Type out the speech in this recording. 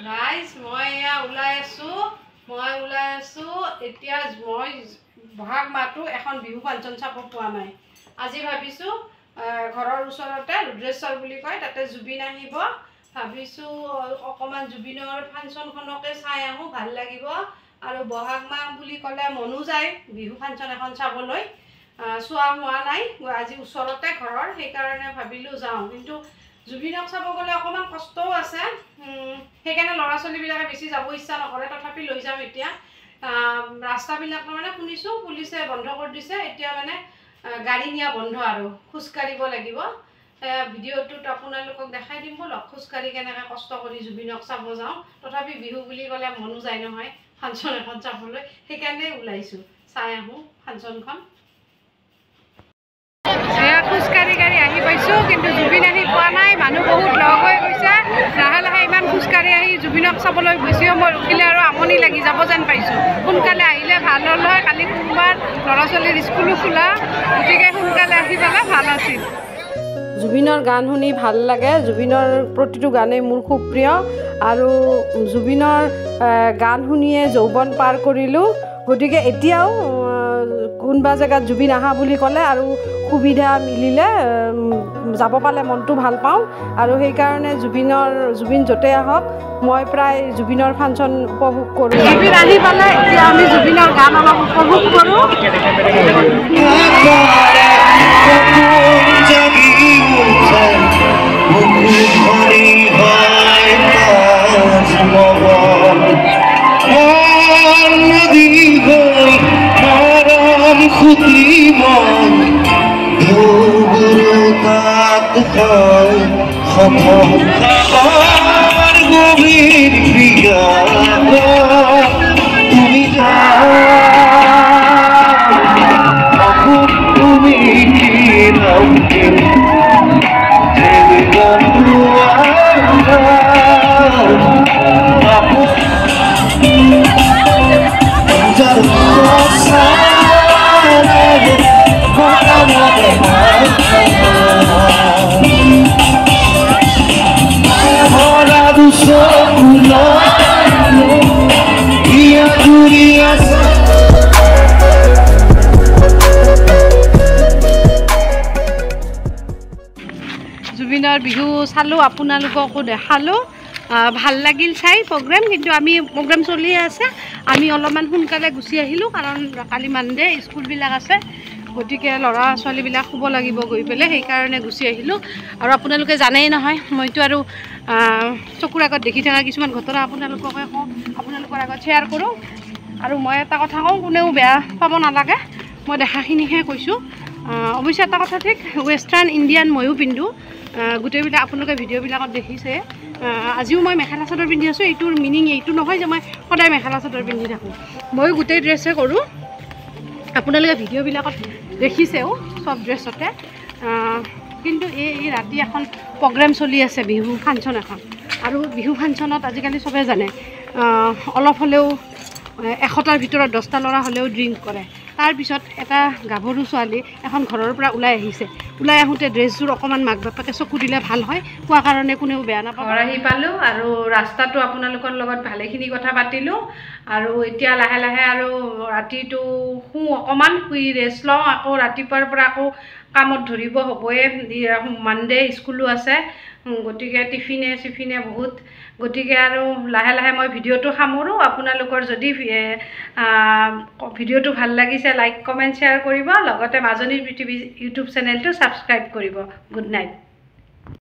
guys মই এয়া ওলাই আছো এতিয়া মই বহাগ মাহটো এখন বিহু ফাংচন চাব পোৱা নাই আজি ভাবিছো ঘৰৰ ওচৰতে ৰুদ্ৰেশ্বৰ বুলি কয় তাতে জুবিন আহিব ভাবিছো অকমান জুবিনৰ ফাংচনখনকে চাই আহো ভাল লাগিব আৰু বহাগ মাহ বুলি ক'লে মনো যায় বিহু ফাংচন এখন চাবলৈ চোৱা হোৱা নাই আজি ওচৰতে ঘৰৰ সেইকাৰণে ভাবিলো যাওঁ কিন্তু জুবিনক চাব গ'লে অকমান কষ্টও আছে সেইকাৰণে ল'ৰা ছোৱালীবিলাকে বেছি যাব ইচ্ছা নকৰে তথাপি লৈ যাম এতিয়া ৰাস্তাবিলাক মানে শুনিছোঁ পুলিচে বন্ধ কৰি দিছে এতিয়া মানে গাড়ী নিয়া বন্ধ আৰু খোজকাঢ়িব লাগিব ভিডিঅ'টোত আপোনালোকক দেখাই দিম বলক খোজকাঢ়ি কেনেকৈ কষ্ট কৰি জুবিনক চাব যাওঁ তথাপি বিহু বুলি ক'লে মনো যায় নহয় ফাংচন এখন চাবলৈ সেইকাৰণে ওলাইছোঁ চাই আহোঁ ফাংচনখন খোজকাঢ়ি আহি পাইছোঁ কিন্তু জুবিন আহি পোৱা নাই মানুহ বহুত লগ হৈ গৈছে লাহে লাহে ইমান খোজকাঢ়ি আহি জুবিনক চাবলৈ বেছি সময় ৰখিলে আৰু আমনি লাগি যাব যেন পাইছোঁ সোনকালে আহিলে ভাল হ'ল হয় কালি সোমবাৰ ল'ৰা ছোৱালীৰ স্কুলো খোলা গতিকে সোনকালে আহি পালে ভাল আছিল জুবিনৰ গান শুনি ভাল লাগে জুবিনৰ প্ৰতিটো গানেই মোৰ খুব প্ৰিয় আৰু জুবিনৰ গান শুনিয়ে যৌৱন পাৰ কৰিলোঁ গতিকে এতিয়াও কোনোবা জেগাত জুবিন আহা বুলি ক'লে আৰু সুবিধা মিলিলে যাব পালে মনটো ভাল পাওঁ আৰু সেইকাৰণে জুবিন য'তে আহক মই প্ৰায় জুবিনৰ ফাংচন উপভোগ কৰোঁ জুবিন আহি পালে এতিয়া আমি জুবিনৰ গান অলপ উপভোগ কৰোঁ জুবিনৰ বিহু চালোঁ আপোনালোককো দেখালোঁ ভাল লাগিল চাই প্ৰগ্ৰেম কিন্তু আমি প্ৰগ্ৰেম চলিয়ে আছে আমি অলপমান সোনকালে গুচি আহিলোঁ কাৰণ কালি মানডে স্কুলবিলাক আছে গতিকে ল'ৰা ছোৱালীবিলাক শুব লাগিব গৈ পেলাই সেইকাৰণে গুচি আহিলোঁ আৰু আপোনালোকে জানেই নহয় মইতো আৰু চকুৰ আগত দেখি থকা কিছুমান ঘটনা আপোনালোককে কওঁ আপোনালোকৰ আগত শ্বেয়াৰ কৰোঁ আৰু মই এটা কথা কওঁ কোনেও বেয়া পাব নালাগে মই দেখাখিনিহে কৈছোঁ অৱশ্যে এটা কথা ঠিক ৱেষ্টাৰ্ণ ইণ্ডিয়ান ময়ো পিন্ধোঁ গোটেইবিলাক আপোনালোকে ভিডিঅ'বিলাকত দেখিছে আজিও মই মেখেলা চাদৰ পিন্ধি আছোঁ এইটোৰ মিনিং এইটো নহয় যে মই সদায় মেখেলা চাদৰ পিন্ধি থাকোঁ ময়ো গোটেই ড্ৰেছে কৰোঁ আপোনালোকে ভিডিঅ'বিলাকত দেখিছেও চব ড্ৰেছতে কিন্তু এই ৰাতি এখন প্ৰগ্ৰেম চলি আছে বিহু ফাংচন এখন আৰু বিহু ফাংচনত আজিকালি চবে জানে অলপ হ'লেও 100টাৰ ভিতৰত 10টা ল'ৰা হ'লেও ড্ৰিংক কৰে তাৰপিছত এটা গাভৰু ছোৱালী এখন ঘৰৰ পৰা ওলাই আহিছে ওলাই আহোঁতে ড্ৰেছযোৰ অকণমান মাক বাপেকে চকু দিলে ভাল হয় কোৱা কাৰণে কোনেও বেয়া নাপায় ঘৰ আহি পালোঁ আৰু ৰাস্তাটো আপোনালোকৰ লগত ভালেখিনি কথা পাতিলোঁ আৰু এতিয়া লাহে লাহে আৰু ৰাতিটো অকণমান শুই ৰেষ্ট লওঁ আকৌ ৰাতিপুৱাৰ পৰা আকৌ কামত ধৰিব হ'বই মানডে স্কুলো আছে গতিকে টিফিনে বহুত গতিকে আৰু লাহে লাহে মই ভিডিঅ'টো সামৰোঁ আপোনালোকৰ যদি ভিডিঅ'টো ভাল লাগিছে লাইক কমেণ্ট শ্বেয়াৰ কৰিব লগতে মাজনীৰ পৃথিৱী ইউটিউব চেনেলটো ছাবস্ক্ৰাইব কৰিব গুড নাইট